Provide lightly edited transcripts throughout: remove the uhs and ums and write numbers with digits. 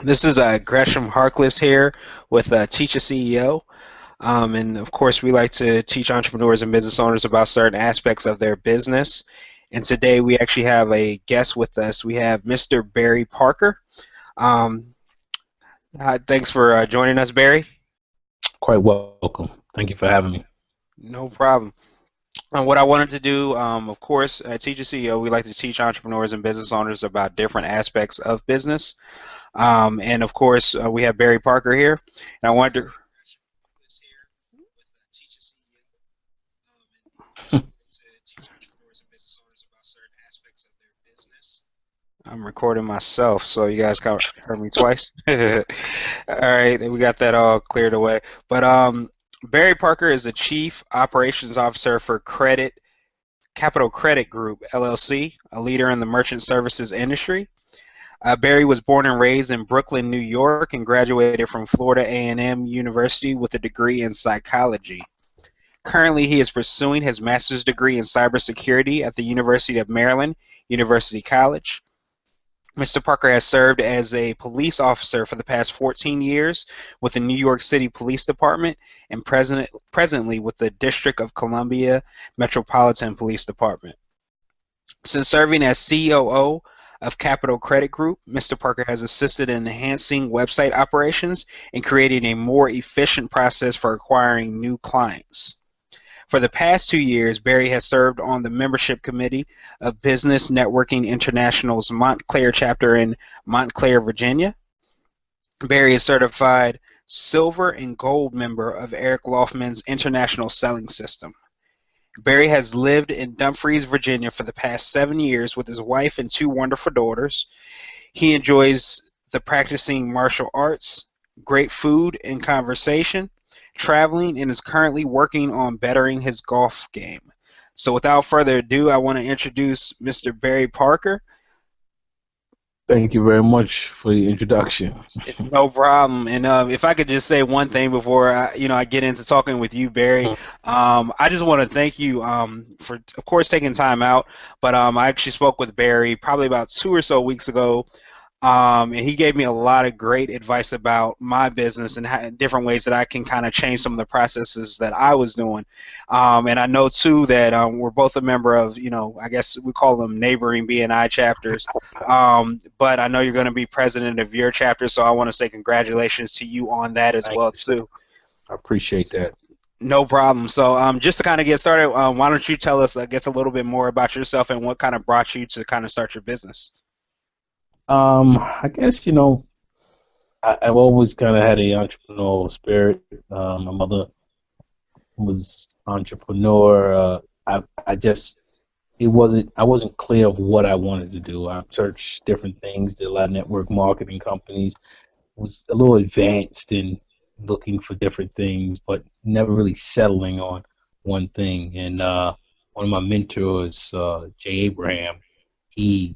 This is Gresham Harkless here with Teach a CEO. And of course, we like to teach entrepreneurs and business owners about certain aspects of their business. And today we actually have a guest with us. We have Mr. Barry Parker. Um, Thanks for joining us, Barry. Quite welcome. Thank you for having me. No problem. What I wanted to do, of course, at Teach a CEO, we like to teach entrepreneurs and business owners about different aspects of business. And of course, we have Barry Parker here. And I wanted to. I'm recording myself, so you guys heard me twice. All right, we got that all cleared away. But Barry Parker is the Chief Operations Officer for Capital Credit Group LLC, a leader in the merchant services industry. Barry was born and raised in Brooklyn, New York, and graduated from Florida A&M University with a degree in psychology. Currently, he is pursuing his master's degree in cybersecurity at the University of Maryland, University College. Mr. Parker has served as a police officer for the past 14 years with the New York City Police Department and presently with the District of Columbia Metropolitan Police Department. Since serving as COO of Capital Credit Group, Mr. Parker has assisted in enhancing website operations and creating a more efficient process for acquiring new clients. For the past 2 years, Barry has served on the membership committee of Business Networking International's Montclair chapter in Montclair, Virginia. Barry is certified silver and gold member of Eric Loftman's International Selling System. Barry has lived in Dumfries, Virginia for the past 7 years with his wife and two wonderful daughters. He enjoys the practicing martial arts, great food and conversation, traveling, and is currently working on bettering his golf game. So without further ado, I want to introduce Mr. Barry Parker. Thank you very much for the introduction. No problem. And if I could just say one thing before I get into talking with you, Barry, I just want to thank you for, of course, taking time out. But I actually spoke with Barry probably about 2 or so weeks ago. And he gave me a lot of great advice about my business and different ways that I can kind of change some of the processes that I was doing. And I know, too, that we're both a member of, I guess we call them neighboring BNI chapters. But I know you're going to be president of your chapter, so I want to say congratulations to you on that as Thank well, you. too. I appreciate that. No problem. So just to kind of get started, why don't you tell us, I guess, a little bit more about yourself and what kind of brought you to kind of start your business? I guess, I've always kind of had an entrepreneurial spirit. My mother was entrepreneur. I just, I wasn't clear of what I wanted to do. I searched different things, did a lot of network marketing companies, was a little advanced in looking for different things, but never really settling on one thing. And one of my mentors, Jay Abraham, he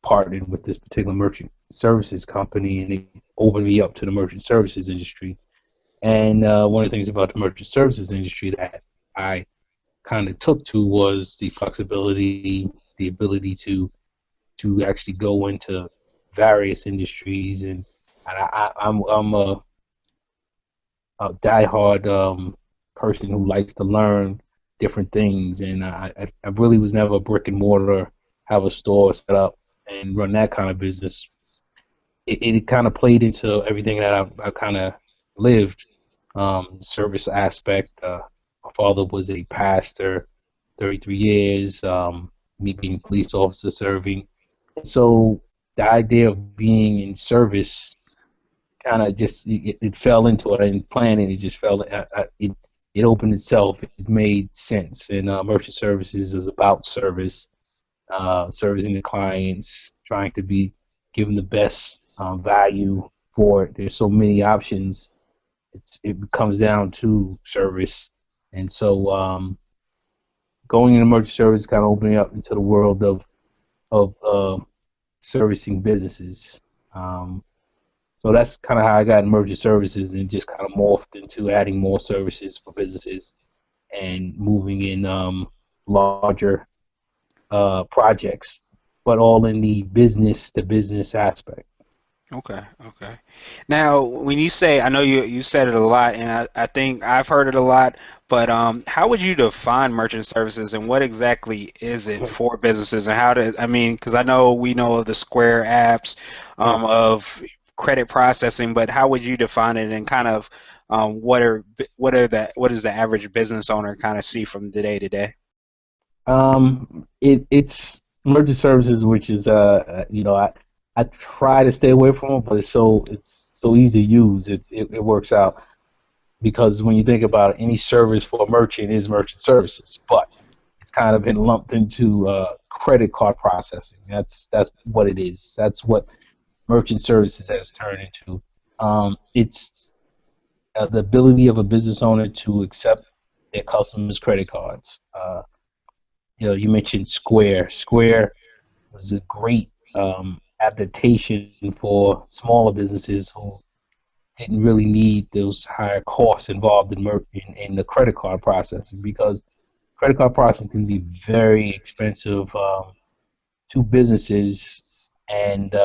partnered with this particular merchant services company, and it opened me up to the merchant services industry. And one of the things about the merchant services industry that I kind of took to was the flexibility, the ability to actually go into various industries, and I'm a diehard person who likes to learn different things, and I really was never a brick and mortar, have a store set up and run that kind of business. It kind of played into everything that I kind of lived. Service aspect. My father was a pastor, 33 years. Me being a police officer serving. So the idea of being in service kind of just it fell into it. I didn't plan it. It just fell. It opened itself. It made sense. And merchant services is about service, servicing the clients, trying to be given the best value for it. There's so many options. It comes down to service, and so going into merchant service kind of opening up into the world of servicing businesses. Um, So that's kind of how I got in merchant services and just kind of morphed into adding more services for businesses and moving in larger projects, but all in the business to business aspect. Okay, okay. Now, when you say, I know you said it a lot, and I think I've heard it a lot, but how would you define merchant services, and what exactly is it for businesses, and how to, I mean, because I know we know of the Square apps, of credit processing, but how would you define it, and kind of what does the average business owner kind of see from day to day? It's emergency services, which is I try to stay away from it, but it's so easy to use. It works out because when you think about it, any service for a merchant is merchant services, but it's kind of been lumped into credit card processing. That's what it is. That's what merchant services has turned into. It's the ability of a business owner to accept their customers' credit cards. You mentioned Square. Square was a great adaptation for smaller businesses who didn't really need those higher costs involved in the credit card processing because credit card processing can be very expensive to businesses, and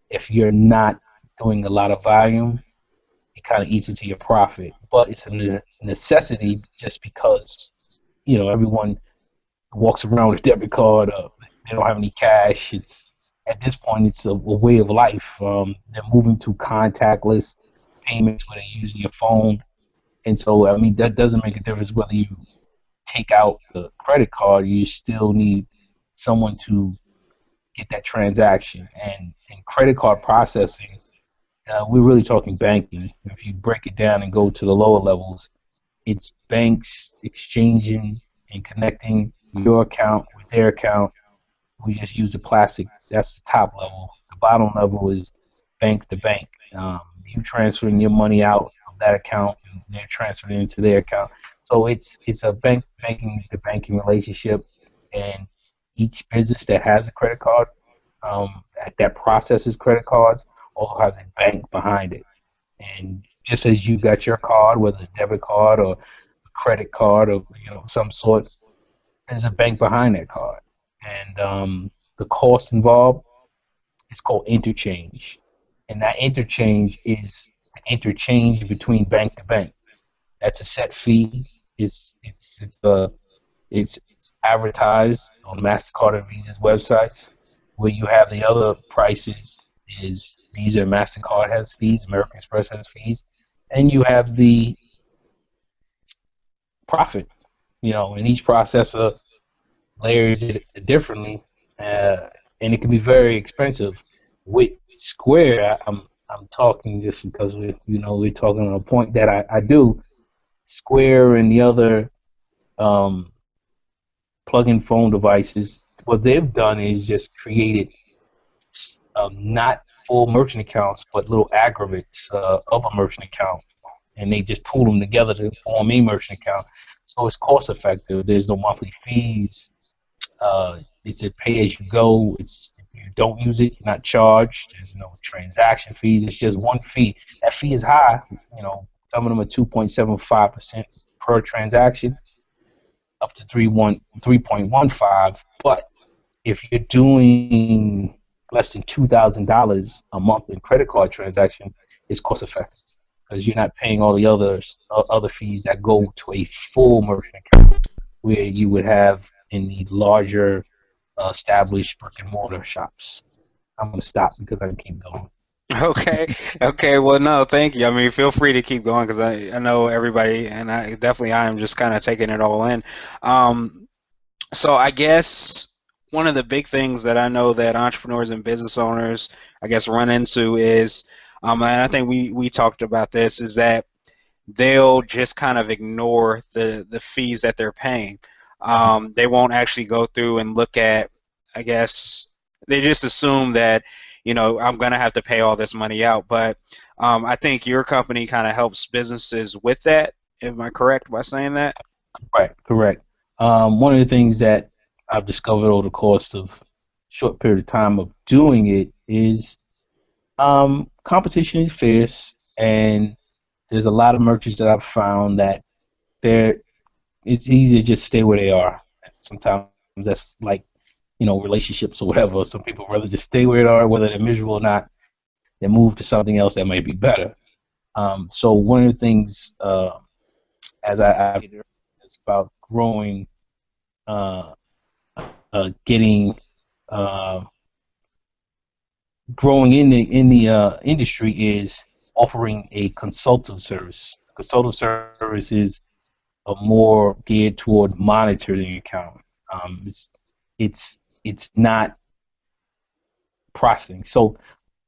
if you're not doing a lot of volume, it kind of eats into your profit. But it's a necessity just because everyone walks around with a debit card. They don't have any cash. It's at this point, it's a way of life. They're moving to contactless payments where they're using your phone, and so I mean that doesn't make a difference whether you take out the credit card. You still need someone to get that transaction. And credit card processing, we're really talking banking. If you break it down and go to the lower levels, it's banks exchanging and connecting your account with their account. We just use the plastic. That's the top level. The bottom level is bank to bank. You transferring your money out of that account, and they're transferring it into their account. So it's a banking to banking relationship, and each business that has a credit card, that processes credit cards, also has a bank behind it. And just as you got your card, whether it's a debit card or a credit card or some sort, there's a bank behind that card. And the cost involved is called interchange, and that interchange is the interchange between bank to bank. That's a set fee. It's advertised on Mastercard and Visa's websites. Where you have the other prices is Visa and Mastercard has fees, American Express has fees, and you have the profit. And each processor layers it differently, uh, and it can be very expensive. With Square, I'm talking just because we're talking on a point that I do. Square and the other um, plug-in phone devices, what they've done is just created not full merchant accounts, but little aggregates of a merchant account, and they just pool them together to form a merchant account. So it's cost effective. There's no monthly fees. It's a pay as you go. It's if you don't use it, you're not charged. There's no transaction fees. It's just one fee. That fee is high. Some of them are 2.75% per transaction, up to 3.15. But if you're doing less than $2,000 a month in credit card transactions, it's cost effective because you're not paying all the other fees that go to a full merchant account where you would have in the larger established brick and mortar shops. I'm gonna stop because I can keep going. Okay, okay. Well, no, thank you. I mean, feel free to keep going because I know everybody, and I am just kind of taking it all in. Um, so I guess one of the big things that I know that entrepreneurs and business owners, I guess, run into is, and I think we talked about this, is that they'll just kind of ignore the fees that they're paying. They won't actually go through and look at, I guess, they just assume that, I'm going to have to pay all this money out. But I think your company kind of helps businesses with that. Am I correct by saying that? Right, correct. One of the things that I've discovered over the course of short period of time of doing it is competition is fierce, and there's a lot of merchants that I've found that they're it's easy to just stay where they are. Sometimes that's like relationships or whatever. Some people rather just stay where they are, whether they're miserable or not. then move to something else that might be better. So one of the things, as I it's about growing, uh, getting, uh, growing in the industry is offering a consultative service. Consultative service is more geared toward monitoring account. It's it's not processing. So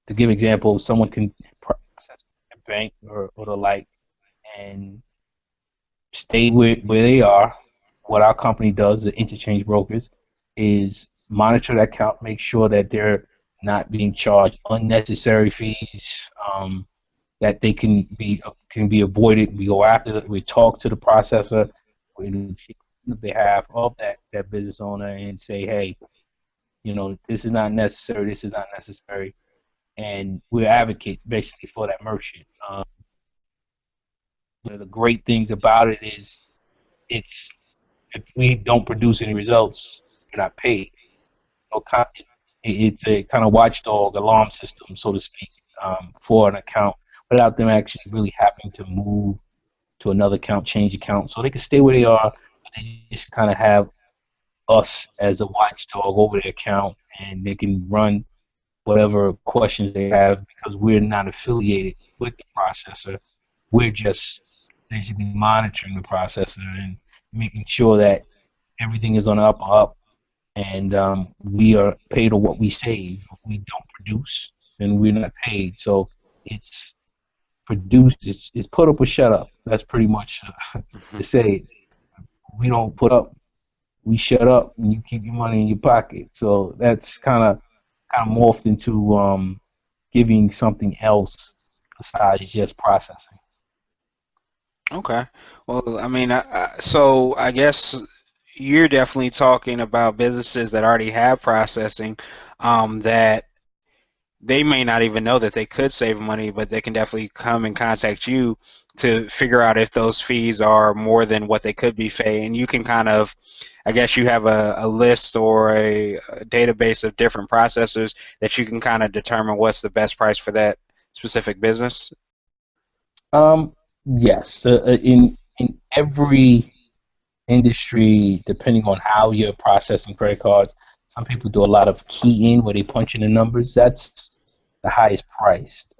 to give example, someone can process a bank or the like and stay where they are. What our company does, the interchange brokers, is monitor that account, make sure that they're not being charged unnecessary fees, that they can be avoided. We go after it, we talk to the processor, we on behalf of that business owner and say, hey, this is not necessary, this is not necessary, and we advocate basically for that merchant. One of the great things about it is it's if we don't produce any results, we're not paid. So it's a kind of watchdog alarm system, so to speak, for an account without them actually really having to move to another account, change account. So they can stay where they are, but they just kind of have us as a watchdog over their account, and they can run whatever questions they have because we're not affiliated with the processor. We're just basically monitoring the processor and making sure that everything is on the up up, and we are paid on what we save. If we don't produce, then we're not paid. So it's produced. It's put up or shut up. That's pretty much to say it. We don't put up, we shut up, and you keep your money in your pocket. So that's kind of morphed into giving something else besides just processing. Okay. Well, I mean, so I guess you're definitely talking about businesses that already have processing, that they may not even know that they could save money, but they can definitely come and contact you to figure out if those fees are more than what they could be paying. And you can kind of, I guess you have a list or a database of different processors that you can kind of determine what's the best price for that specific business. Yes, in every industry, depending on how you're processing credit cards, some people do a lot of key in where they punch in the numbers. That's the highest priced.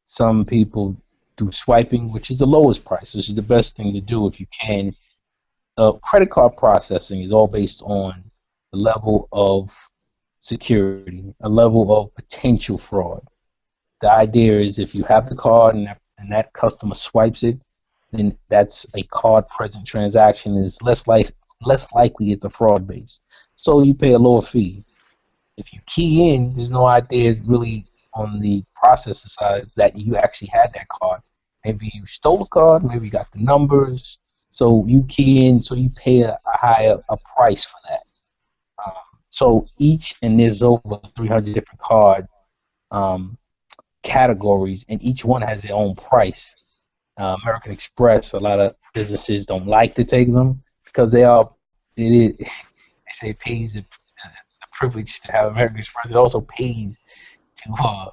Some people do swiping, which is the lowest price, which is the best thing to do if you can. Credit card processing is all based on the level of security, a level of potential fraud. The idea is if you have the card and that customer swipes it, then that's a card present transaction is less likely it's a fraud base. So you pay a lower fee. If you key in, there's no idea really on the processor side that you actually had that card. Maybe you stole the card, maybe you got the numbers. So you key in, so you pay a higher a price for that. Um, so each, and there's over 300 different card um, categories, and each one has their own price. American Express, a lot of businesses don't like to take them because they say it pays the privilege to have American Express. It also pays to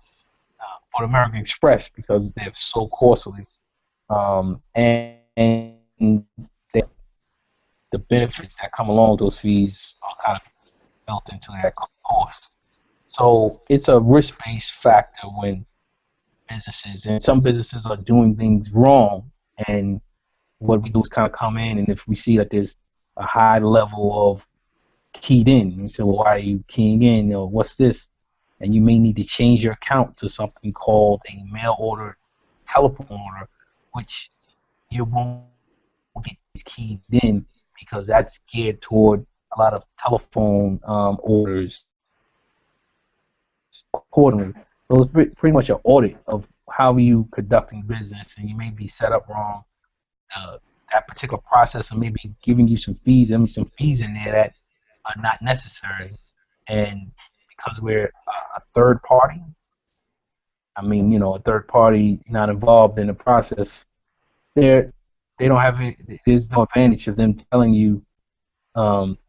for American Express because they're so costly. And the benefits that come along with those fees are kind of built into that cost. So it's a risk-based factor when businesses, and some businesses are doing things wrong, and what we do is kind of come in, and if we see that there's a high level of keyed in, we say, well, why are you keying in, or what's this? And you may need to change your account to something called a mail order telephone order, which you won't get keyed in because that's geared toward a lot of telephone orders accordingly. So it's pretty much an audit of how you conducting business, and you may be set up wrong. That particular process may be giving you some fees. I mean, some fees in there that are not necessary, and because we're a third party, I mean, a third party not involved in the process, they're they don't have it. There's no advantage of them telling you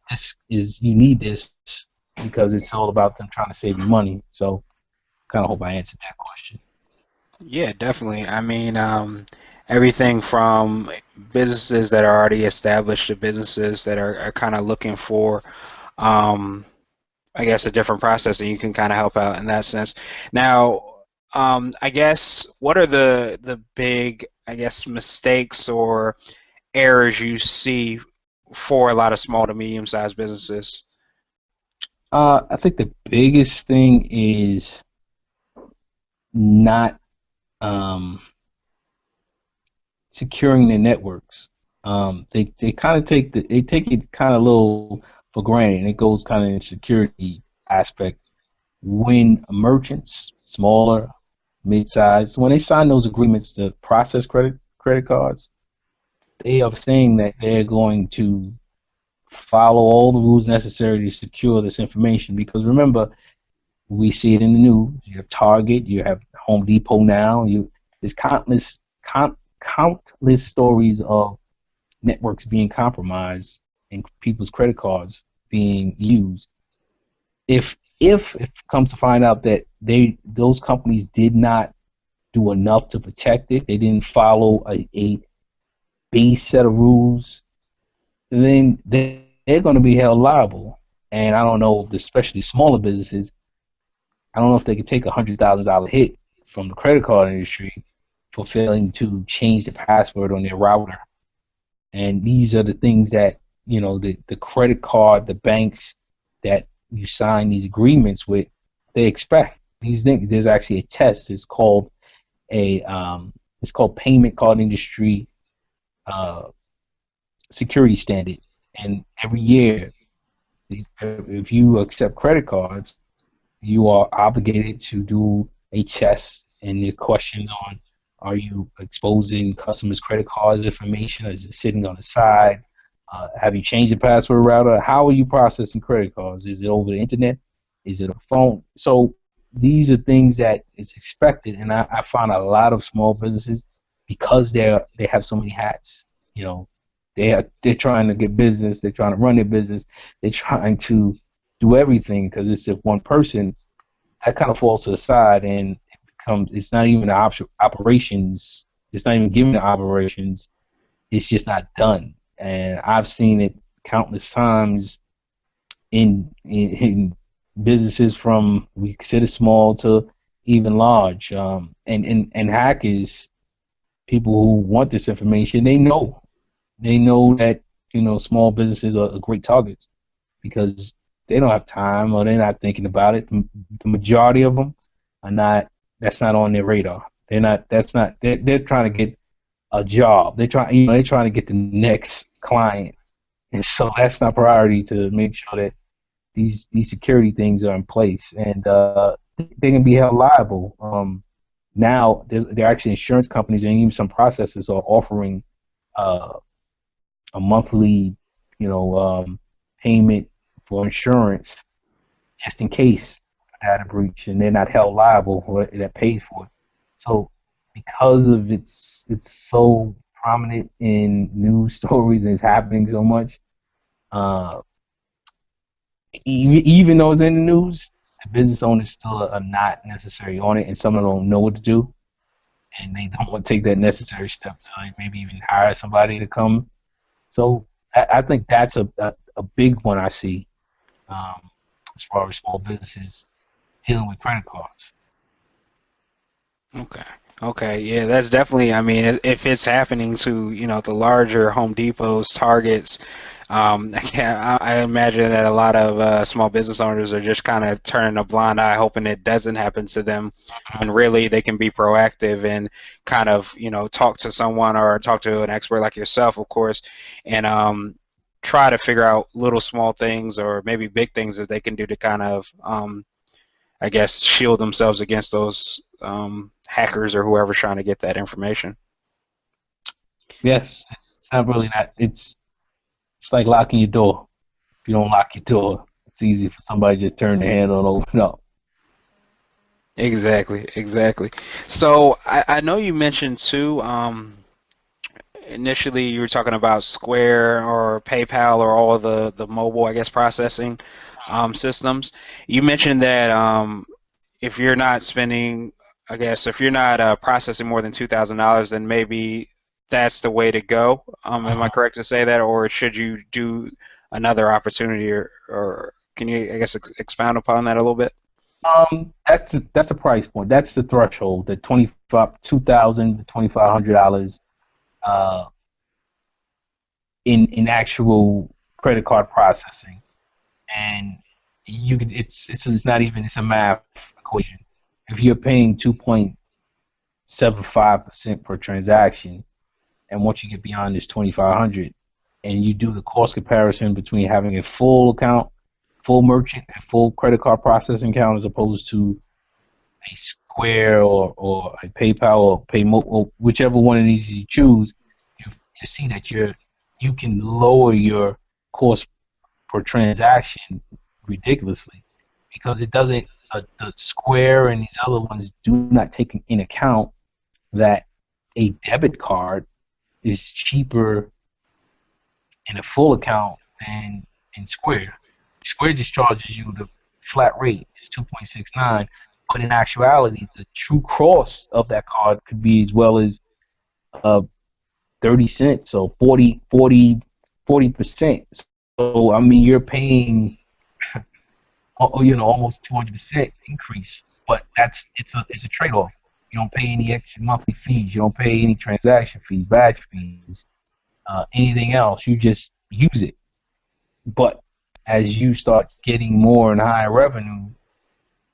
this is you need this because it's all about them trying to save you money. So Kind of hope I answered that question. Yeah, definitely. I mean, everything from businesses that are already established to businesses that are kind of looking for, um, I guess, a different process, and you can kind of help out in that sense. Now, I guess, what are the big, I guess, mistakes or errors you see for a lot of small to medium sized businesses? I think the biggest thing is not um, securing the networks. They kind of they take it kind of a little for granted, and it goes kind of in security aspect. When merchants, smaller, mid-sized, when they sign those agreements to process credit cards, they are saying that they're going to follow all the rules necessary to secure this information. Because remember, we see it in the news. You have Target, you have Home Depot now. There's countless stories of networks being compromised and people's credit cards being used. If it comes to find out that those companies did not do enough to protect it, they didn't follow a base set of rules, then they're going to be held liable. And I don't know, especially smaller businesses, I don't know if they could take $100,000 hit from the credit card industry for failing to change the password on their router. And these are the things that, the credit card, the banks that you sign these agreements with, they expect. These things, there's actually a test. It's called payment card industry uh, security standard. And every year, if you accept credit cards, you are obligated to do a test, and the questions on, are you exposing customers' credit cards information? Is it sitting on the side? Have you changed the password router? How are you processing credit cards? Is it over the internet? Is it a phone? So these are things that is expected, and I find a lot of small businesses, because they have so many hats. You know, they're trying to get business, they're trying to run their business, they're trying to do everything, because it's if one person that kind of falls to the side, and it's not even the operations, it's not even given the operations, it's just not done. And I've seen it countless times in businesses from, we consider small to even large. And hackers, people who want this information, they know that small businesses are great targets, because they don't have time, or they're not thinking about it. The majority of them are not. That's not on their radar. They're not. That's not. They're trying to get a job. They're trying to get the next client, and so that's not priority, to make sure that these security things are in place, and they can be held liable. Now there are actually insurance companies, and even some processors are offering uh, a monthly, payment for insurance, just in case data breach, and they're not held liable, or that pays for it. So because of it's so prominent in news stories, and it's happening so much, uh, even though it's in the news, the business owners still are not necessarily on it, and some of them don't know what to do, and they don't want to take that necessary step to, like, maybe even hire somebody to come. So I think that's a big one I see, um, as far as small businesses dealing with credit cards. Okay. Okay. Yeah, that's definitely, I mean, if it's happening to, the larger Home Depots, Targets, I imagine that a lot of small business owners are just kind of turning a blind eye, hoping it doesn't happen to them, when really they can be proactive and kind of, talk to someone or talk to an expert like yourself, of course, and try to figure out little small things or maybe big things that they can do to kind of, I guess, shield themselves against those hackers or whoever's trying to get that information. Yes, it's not really that. It's like locking your door. If you don't lock your door, it's easy for somebody to just turn the handle and open up. Exactly, exactly. So I know you mentioned too, initially you were talking about Square or PayPal or all of the mobile, I guess, processing systems. You mentioned that if you're not spending, I guess, if you're not processing more than $2,000, then maybe that's the way to go. Am I Uh, correct to say that, or should you do another opportunity, or can you, I guess, expound upon that a little bit? that's the price point. That's the threshold. The 25, 2,000 to $2,500 uh in actual credit card processing, and you could it's not even it's a math equation. If you're paying 2.75% per transaction, and once you get beyond this 2,500, and you do the cost comparison between having a full account, full merchant, and full credit card processing account as opposed to a Square or a PayPal or Paymo or whichever one of these you choose, you see that you can lower your cost per transaction ridiculously because it doesn't. The Square and these other ones do not take in account that a debit card is cheaper in a full account than in Square. Square just charges you the flat rate. It's 2.69, but in actuality, the true cost of that card could be as well as uh, 30 cents, so 40%. So I mean, you're paying almost 200% increase, but it's a trade-off. You don't pay any extra monthly fees. You don't pay any transaction fees, badge fees, anything else. You just use it. But as you start getting more and higher revenue,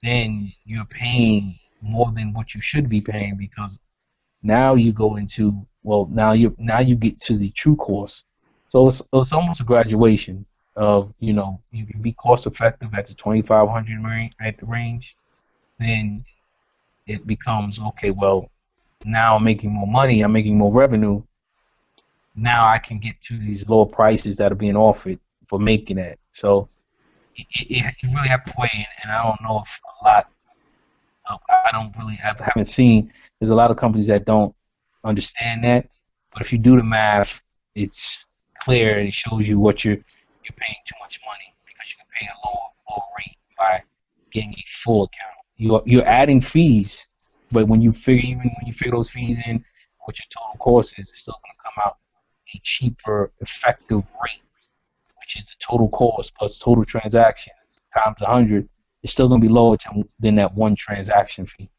then you're paying more than what you should be paying because now you go into now you get to the true cost. So it's almost a graduation of you can be cost effective at the 2,500 at the range, then it becomes okay. Well, now I'm making more money, I'm making more revenue. Now I can get to these lower prices that are being offered for making that. So you really have to weigh in, and I don't know if a lot. I don't really haven't seen. There's a lot of companies that don't understand that, but if you do the math, it's clear and it shows you what you're paying too much money because you can pay a lower rate by getting a full account. You're adding fees, but even when you figure those fees in, what your total cost is, it's still going to come out a cheaper effective rate, which is the total cost plus total transaction times 100, it's still going to be lower than that one transaction fee.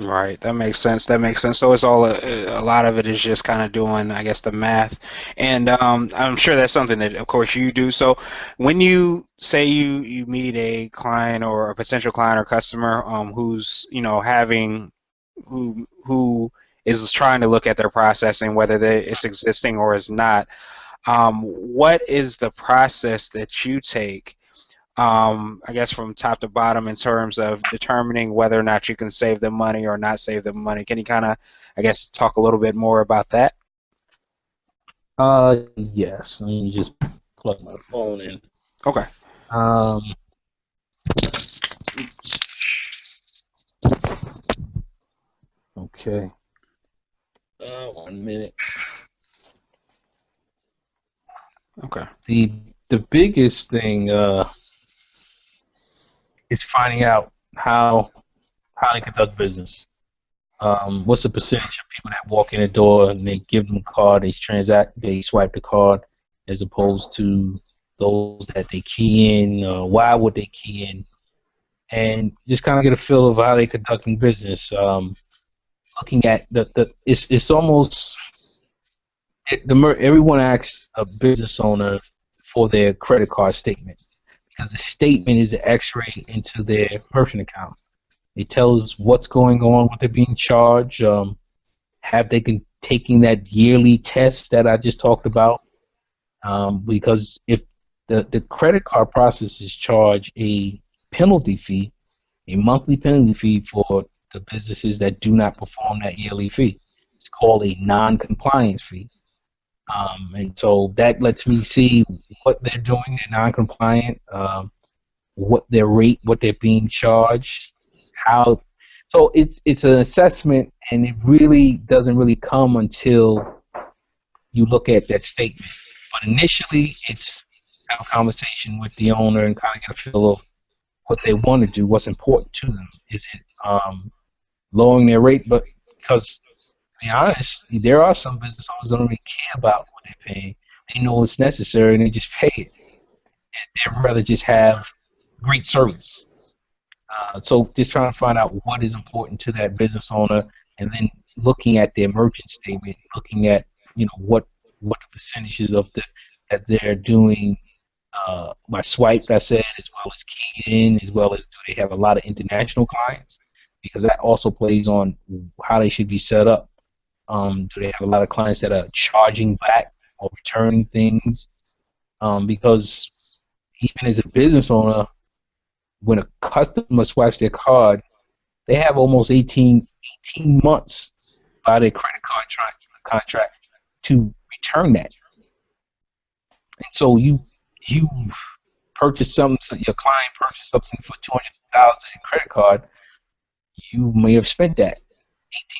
Right, that makes sense. That makes sense. So it's all a lot of it is just kind of doing, I guess, the math, and I'm sure that's something that, of course, you do. So when you say you meet a client or a potential client or customer who's having who is trying to look at their processing, whether it's existing or is not, what is the process that you take? I guess from top to bottom in terms of determining whether or not you can save them money or not save them money. Can you kind of, I guess, talk a little bit more about that? Yes. Let me just plug my phone in. Okay. Um, okay. 1 minute. Okay. The the biggest thing is finding out how they conduct business. What's the percentage of people that walk in the door and they give them a card, they swipe the card, as opposed to those that they key in. Why would they key in? And just kind of get a feel of how they conducting business. Looking at it's almost everyone asks a business owner for their credit card statement because the statement is an X-ray into their merchant account. It tells what's going on, what they're being charged. Have they been taking that yearly test that I just talked about? Because if the credit card processors charge a penalty fee, a monthly penalty fee for the businesses that do not perform that yearly fee. It's called a non-compliance fee. And so that lets me see what they're doing, they're non-compliant, what their rate, what they're being charged, how. So it's an assessment, and it really doesn't really come until you look at that statement. But initially, it's have a conversation with the owner and kind of get a feel of what they want to do, what's important to them. Is it lowering their rate? But because to be honest, there are some business owners that don't really care about what they're paying. They know it's necessary and they just pay it. They'd rather just have great service. So just trying to find out what is important to that business owner, and then looking at their merchant statement, looking at what the percentages of the that they're doing by swipe, I said, as well as keyed in, as well as do they have a lot of international clients, because that also plays on how they should be set up. Do they have a lot of clients that are charging back or returning things? Because even as a business owner, when a customer swipes their card, they have almost 18 months by their credit card contract to return that. And so you purchase something, so your client purchased something for 200,000 in credit card, you may have spent that. 18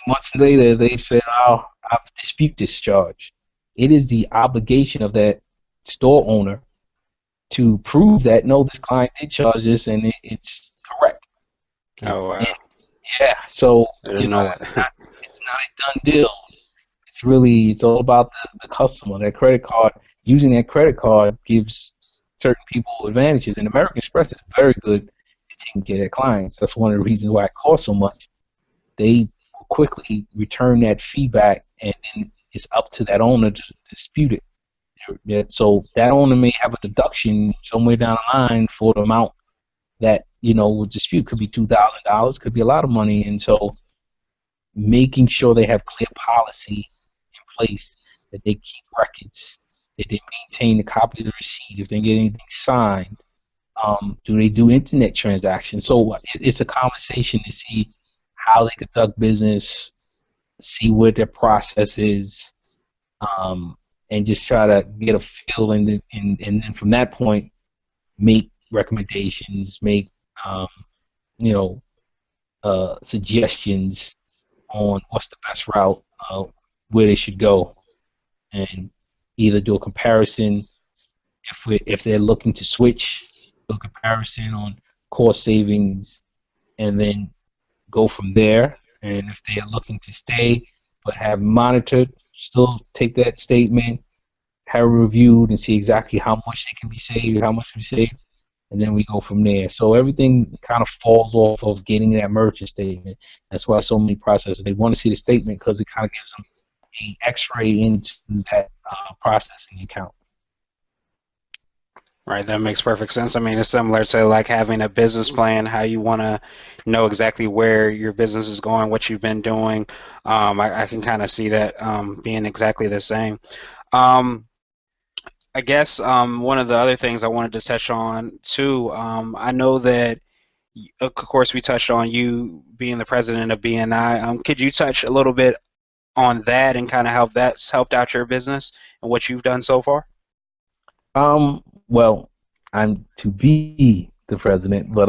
months later, they've said, "Oh, I've dispute this charge." It is the obligation of that store owner to prove that no, this client did charge this and it's correct. And, Oh and wow, yeah, so I didn't know that. it's not a done deal. It's all about the customer. That credit card, using that credit card gives certain people advantages. And American Express is very good at taking care of their clients. That's one of the reasons why it costs so much. They will quickly return that feedback, and then it's up to that owner to dispute it. Yeah, so that owner may have a deduction somewhere down the line for the amount that would dispute. Could be $2,000, could be a lot of money, and so making sure they have clear policy in place, that they keep records, that they maintain a copy of the receipt if they get anything signed. Do they do internet transactions? So it's a conversation to see how they conduct business, see what their process is, and just try to get a feel, and then from that point make recommendations, make you know suggestions on what's the best route, where they should go, and either do a comparison if they're looking to switch, do a comparison on cost savings, and then go from there. And if they are looking to stay but have monitored, still take that statement, have it reviewed, and see exactly how much they can be saved, how much can be saved, and then we go from there. So everything kind of falls off of getting that merchant statement. That's why so many processors, they want to see the statement because it kind of gives them an X-ray into that processing account. Right, that makes perfect sense. I mean, it's similar to like having a business plan, how you want to know exactly where your business is going, what you've been doing. I can kind of see that being exactly the same. Um, I guess one of the other things I wanted to touch on too, I know that, of course, we touched on you being the president of BNI. Could you touch a little bit on that and kind of how that's helped out your business and what you've done so far? Well, I'm to be the president, but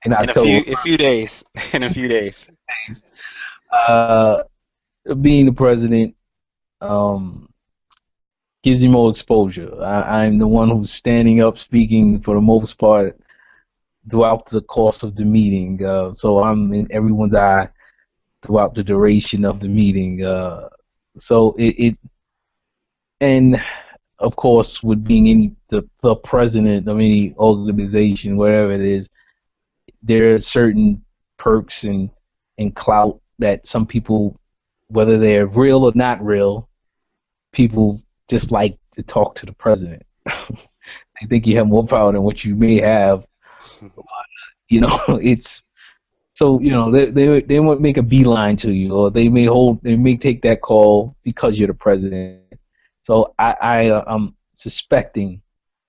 in In October, a few days, in a few days. uh, being the president um, gives you more exposure. I'm the one who's standing up, speaking for the most part throughout the course of the meeting. So I'm in everyone's eye throughout the duration of the meeting. So it and of course, with being the president of any organization, whatever it is, there are certain perks and clout that some people, whether they're real or not real, people just like to talk to the president. They think you have more power than what you may have. It's so they won't make a beeline to you, or they may take that call because you're the president. So I'm suspecting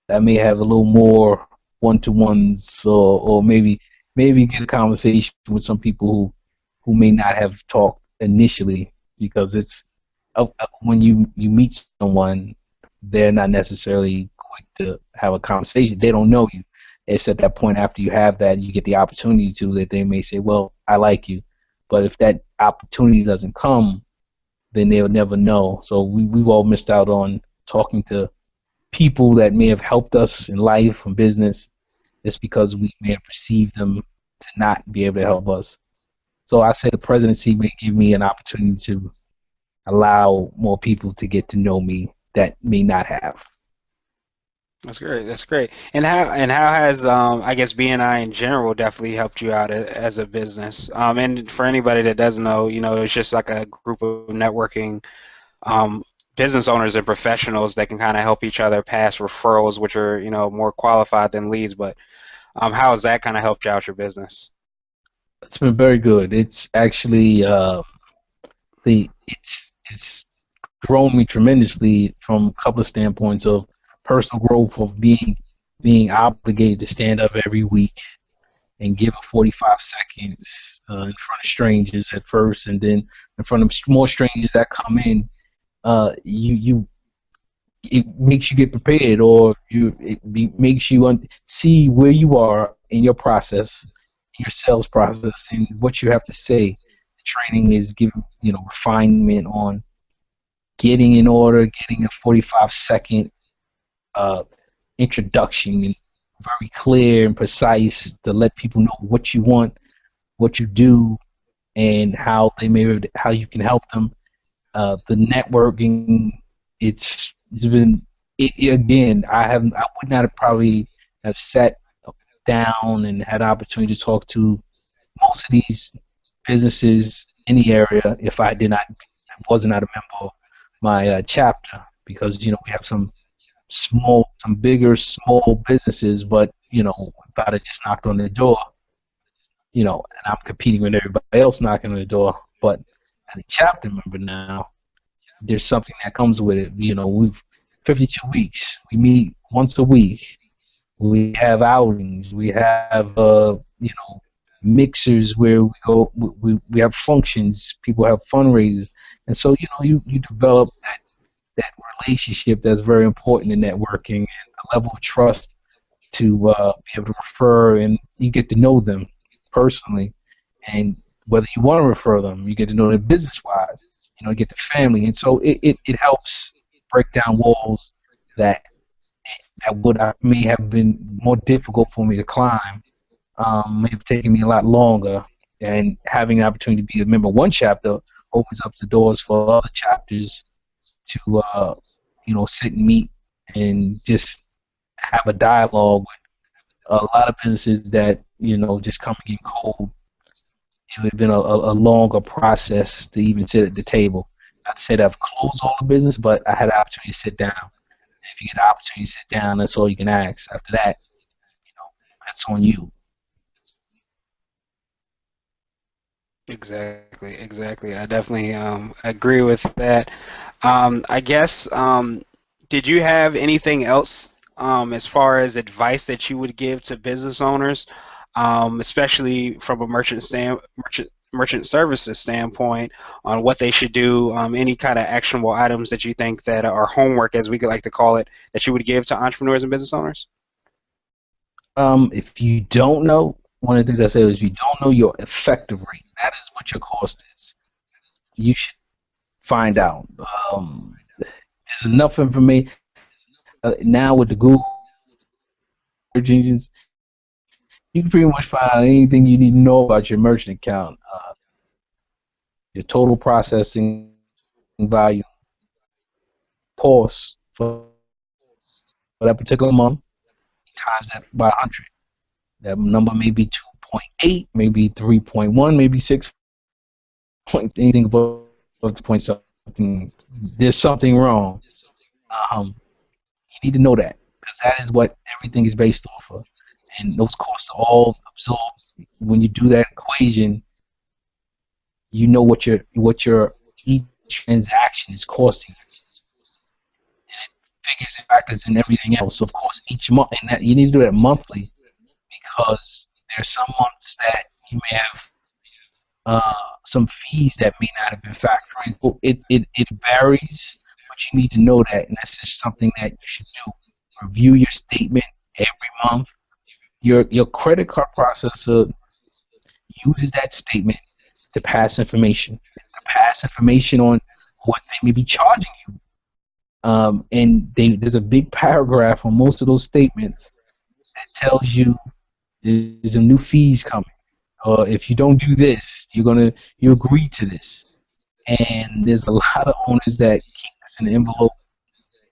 that I may have a little more one-to-ones, or maybe get a conversation with some people who may not have talked initially, because it's when you meet someone, they're not necessarily quick to have a conversation. They don't know you. It's at that point after you have that, you get the opportunity to, that they may say, "Well, I like you," but if that opportunity doesn't come, then they'll never know. So we've all missed out on talking to people that may have helped us in life and business, It's because we may have perceived them to not be able to help us. So I say the presidency may give me an opportunity to allow more people to get to know me that may not have. That's great. That's great. And how has I guess BNI in general definitely helped you out as a business. And for anybody that doesn't know, it's just like a group of networking um, business owners and professionals that can kind of help each other pass referrals, which are more qualified than leads. But how has that kind of helped you out your business? It's been very good. It's actually it's grown me tremendously from a couple of standpoints of personal growth of being obligated to stand up every week and give a 45 seconds in front of strangers at first, and then in front of more strangers that come in. You it makes you get prepared, or makes you see where you are in your process, your sales process, and what you have to say. The training is giving refinement on getting in order, getting a 45-second uh, introduction, and very clear and precise to let people know what you want, what you do, and how you can help them. The networking, it's been again. I would not have probably have sat down and had an opportunity to talk to most of these businesses in the area if I did not wasn't not a member of my chapter, because we have some bigger small businesses, but if I'd have just knocked on the door, and I'm competing with everybody else knocking on the door, but as a chapter member now, there's something that comes with it. We've 52 weeks. We meet once a week. We have outings. We have mixers where we go. We have functions. People have fundraisers, and so you develop that relationship that's very important in networking, and a level of trust to be able to refer, and you get to know them personally, and whether you want to refer them, you get to know them business wise. You get the family, and so it helps break down walls that would may have been more difficult for me to climb. May have taken me a lot longer, and having an opportunity to be a member of one chapter opens up the doors for other chapters to sit and meet and just have a dialogue with a lot of businesses that just come and get cold. It would have been a longer process to even sit at the table. Not to say that I've closed all the business, but I had an opportunity to sit down. And if you get the opportunity to sit down, that's all you can ask. After that, that's on you. Exactly, exactly. I definitely agree with that. I guess, did you have anything else as far as advice that you would give to business owners, especially from a merchant services standpoint, on what they should do, any kind of actionable items that you think that are homework, as we could like to call it, that you would give to entrepreneurs and business owners? If you don't know, one of the things I say is, if you don't know your effective rate, that is what your cost is. You should find out. There's enough information now with the Google search engines. You can pretty much find out anything you need to know about your merchant account, your total processing value, cost for that particular month, times that by 100. That number may be 2.8, maybe 3.1, maybe 6 point anything above 2 point something. There's something wrong. Um, you need to know that, because that is what everything is based off of, and those costs are all absorbed. When you do that equation, you know what your each transaction is costing you. Figures and factors and everything else. So of course, each month, and that you need to do that monthly, because there's some months that you may have some fees that may not have been factored in. So it varies, but you need to know that, and that's just something that you should do. Review your statement every month. Your credit card processor uses that statement to pass information, on what they may be charging you. And there's a big paragraph on most of those statements that tells you there's some new fees coming. Or if you don't do this, you agree to this. And there's a lot of owners that keep this in the envelope.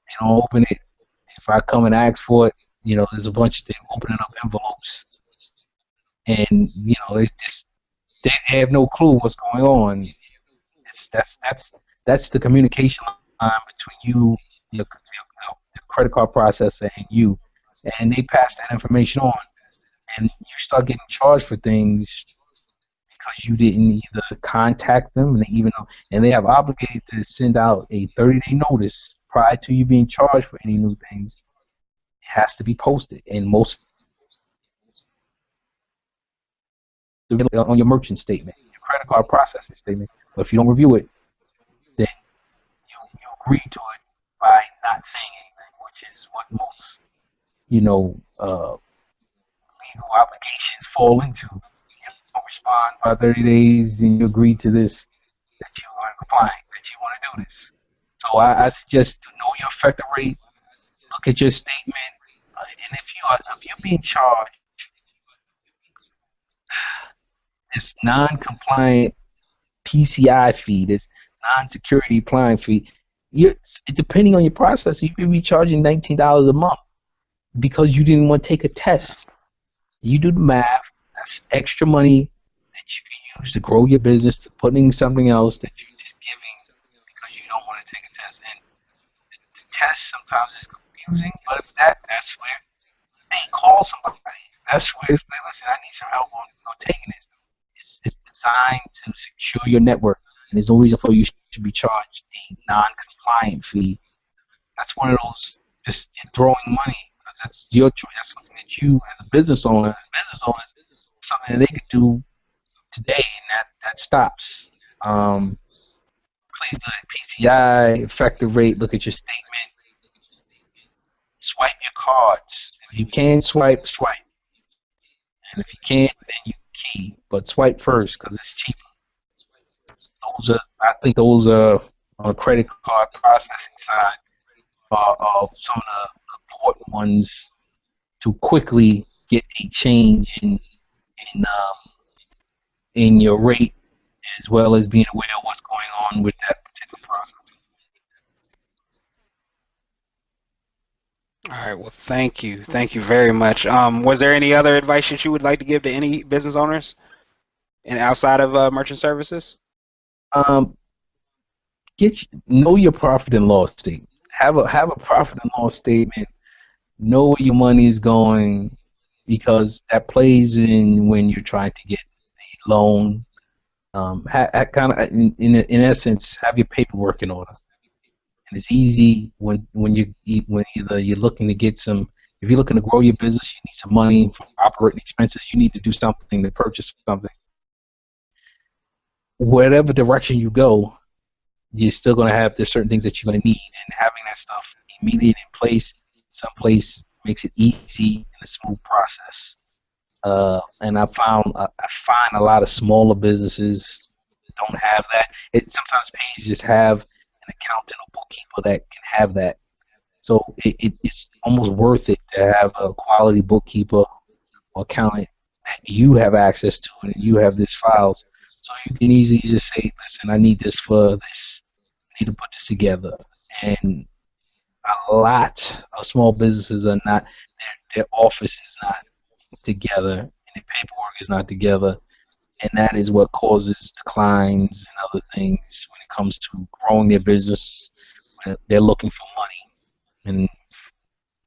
They don't open it. If I come and ask for it, there's a bunch of them opening up envelopes, and it's just they have no clue what's going on. That's the communication line between you, the credit card processor, and you, and they pass that information on, and you start getting charged for things because you didn't either contact them, and they have obligated to send out a 30-day notice prior to you being charged for any new things. It has to be posted, and most on your merchant statement, your credit card processing statement. But if you don't review it, then you agree to it by not saying anything, which is what most legal obligations fall into. You don't respond by 30 days, and you agree to this, that you are compliant, that you want to do this. So I suggest to know your effective rate, look at your statement, and if you're being charged this non-compliant PCI fee, this non-security applying fee, depending on your process, you could be charging $19 a month because you didn't want to take a test. You do the math. That's extra money that you can use to grow your business, to putting something else that you're just giving because you don't want to take a test. And the test sometimes is confusing, but if that's where they call somebody. That's where it's like, listen, I need some help on taking this. It's designed to secure your network, and there's no reason for you to be charged a non-compliant fee. That's one of those just you're throwing money because that's your choice. That's something that you, as a business owner, something that they could do today, and that stops. Please do the PCI effective rate. Look at your statement. Swipe your cards. If you can swipe, swipe. And if you can't, then you key. But swipe first because it's cheaper. I think those are on the credit card processing side are some of the important ones to quickly get a change in in your rate as well as being aware of what's going on with that particular process. All right. Well, thank you very much. Was there any other advice that you would like to give to any business owners and outside of merchant services? Um, know your profit and loss statement. Have a profit and loss statement. Know where your money is going because that plays in when you're trying to get a loan. Kind of in essence, have your paperwork in order. And it's easy when either you're looking to get some. If you're looking to grow your business, you need some money for operating expenses. You need to do something to purchase something. Whatever direction you go, you're still going to have there's certain things that you're going to need, and having that stuff immediately in place, someplace makes it easy and a smooth process. And I find a lot of smaller businesses don't have that. It sometimes pays to just have an accountant or bookkeeper that can have that. So it's almost worth it to have a quality bookkeeper or accountant that you have access to and you have these files. So you can easily just say, listen, I need this for this. I need to put this together. And a lot of small businesses are not, their office is not together and their paperwork is not together. And that is what causes declines and other things when it comes to growing their business. They're looking for money. And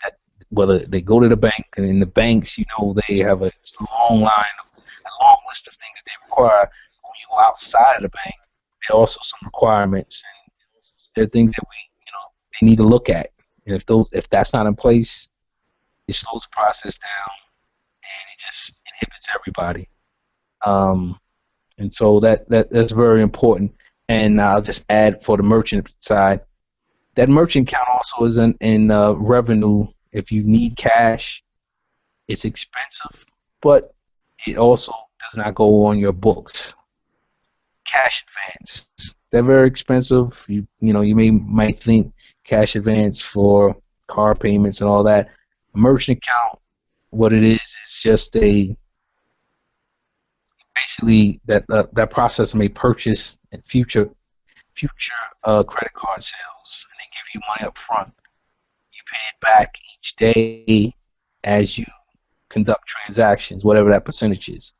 that, whether they go to the bank, and in the banks, they have a long list of things that they require. When you go outside of the bank, there are also some requirements, and there are things that they need to look at. And if that's not in place, it slows the process down, and it just inhibits everybody. Um, and so that's very important. And I'll just add for the merchant side, that merchant account also is in revenue. If you need cash, it's expensive, but it also does not go on your books. Cash advance, they're very expensive. You might think cash advance for car payments and all that. A merchant account what it is just a basically that process may purchase in future credit card sales, and they give you money up front. You pay it back each day as you conduct transactions, whatever that percentage is.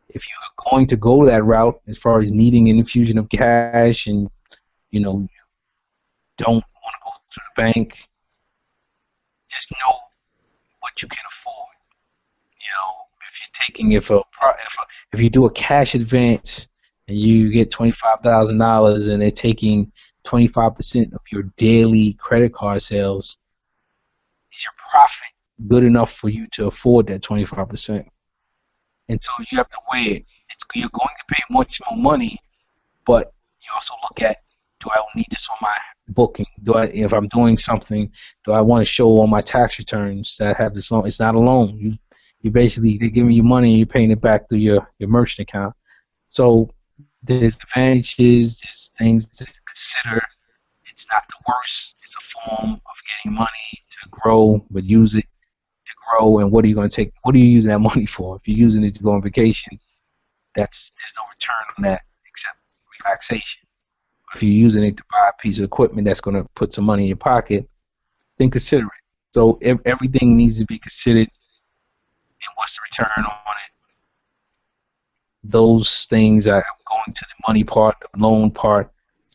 If you're going to go that route, as far as needing an infusion of cash, and you don't want to go to the bank, just know what you can afford. If you're taking if you do a cash advance and you get $25,000 and they're taking 25% of your daily credit card sales, is your profit good enough for you to afford that 25%? And so you have to weigh it. You're going to pay much more money, but you also look at, do I need this on my booking? If I'm doing something, do I want to show on my tax returns that I have this loan? It's not a loan. You basically, they're giving you money and you're paying it back through your merchant account. So there's advantages, there's things to consider. It's not the worst. It's a form of getting money to grow, but use it to grow. And what are you going to take? What are you using that money for? If you're using it to go on vacation, there's no return on that except relaxation. If you're using it to buy a piece of equipment that's going to put some money in your pocket, then consider it. So everything needs to be considered, and what's the return on it. Those things are going to the money part, the loan part,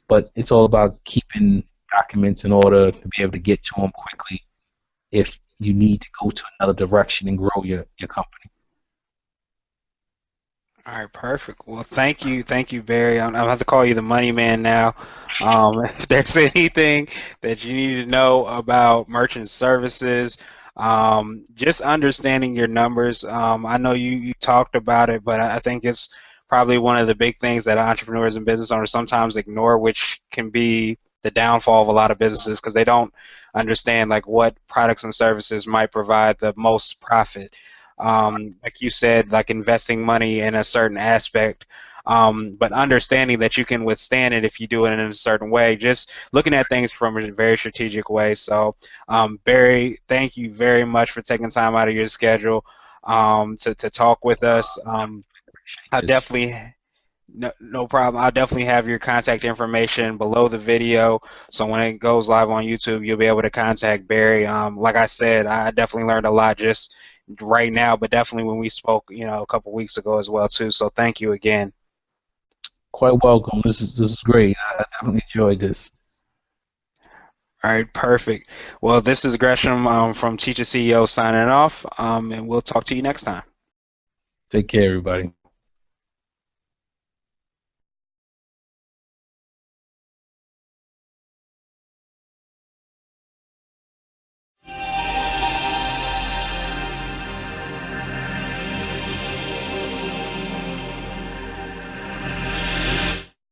but it's all about keeping documents in order to be able to get to them quickly if you need to go to another direction and grow your company. All right, perfect. Well, thank you, Barry. I'm gonna have to call you the money man now. If there's anything that you need to know about merchant services, just understanding your numbers. I know you talked about it, but I think it's probably one of the big things that entrepreneurs and business owners sometimes ignore, which can be the downfall of a lot of businesses because they don't understand like what products and services might provide the most profit. Like you said, like investing money in a certain aspect, but understanding that you can withstand it if you do it in a certain way. Just looking at things from a very strategic way. So, Barry, thank you very much for taking time out of your schedule to talk with us. I Just definitely no problem. I'll definitely have your contact information below the video, so when it goes live on YouTube, you'll be able to contact Barry. Like I said, I definitely learned a lot just right now, but definitely when we spoke, a couple weeks ago as well too. So thank you again. quite welcome. This is great. I definitely enjoyed this. All right, perfect. Well, this is Gresham from Teacher CEO signing off, and we'll talk to you next time. Take care, everybody.